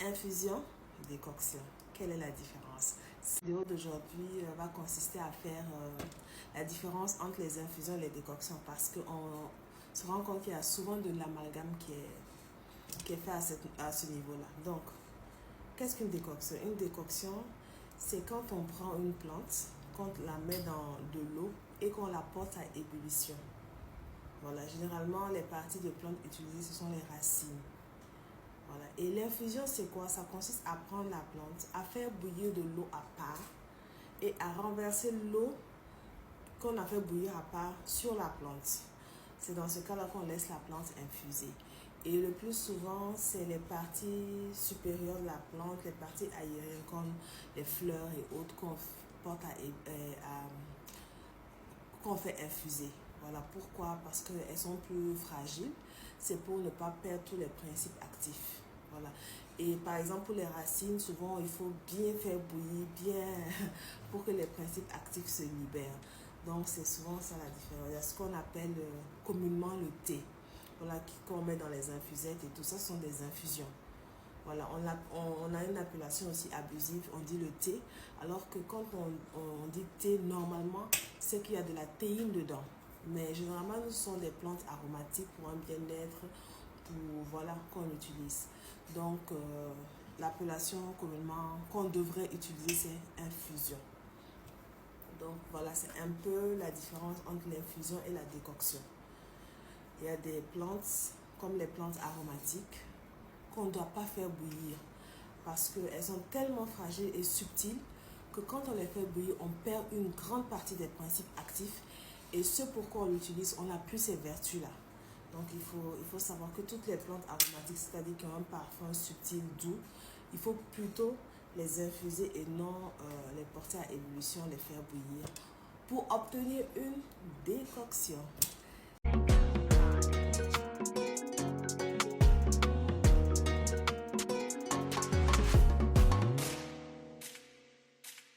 Infusion, décoction. Quelle est la différence? Cette vidéo d'aujourd'hui va consister à faire la différence entre les infusions et les décoctions parce qu'on se rend compte qu'il y a souvent de l'amalgame qui est fait à ce niveau-là. Donc, qu'est-ce qu'une décoction? Une décoction, c'est quand on prend une plante, qu'on la met dans de l'eau et qu'on la porte à ébullition. Voilà, généralement, les parties de plantes utilisées, ce sont les racines. Voilà. Et l'infusion, c'est quoi? Ça consiste à prendre la plante, à faire bouillir de l'eau à part et à renverser l'eau qu'on a fait bouillir à part sur la plante. C'est dans ce cas-là qu'on laisse la plante infuser. Et le plus souvent, c'est les parties supérieures de la plante, les parties aériennes comme les fleurs et autres qu'on fait infuser. Voilà pourquoi, parce qu'elles sont plus fragiles. C'est pour ne pas perdre tous les principes actifs. Voilà. Et par exemple, pour les racines, souvent, il faut bien faire bouillir, bien pour que les principes actifs se libèrent. Donc, c'est souvent ça la différence. Il y a ce qu'on appelle communément le thé. Voilà, qu'on met dans les infusettes et tout ça, sont des infusions. Voilà, on a une appellation aussi abusive, on dit le thé, alors que quand on dit thé, normalement, c'est qu'il y a de la théine dedans. Mais généralement, ce sont des plantes aromatiques pour un bien-être, voilà, qu'on utilise. Donc, l'appellation communément qu'on devrait utiliser, c'est infusion. Donc, voilà, c'est un peu la différence entre l'infusion et la décoction. Il y a des plantes, comme les plantes aromatiques, qu'on ne doit pas faire bouillir parce qu'elles sont tellement fragiles et subtiles que quand on les fait bouillir, on perd une grande partie des principes actifs et ce pourquoi on l'utilise, on n'a plus ces vertus-là. Donc il faut savoir que toutes les plantes aromatiques, c'est-à-dire qui ont un parfum subtil, doux, il faut plutôt les infuser et non les porter à ébullition, les faire bouillir pour obtenir une décoction.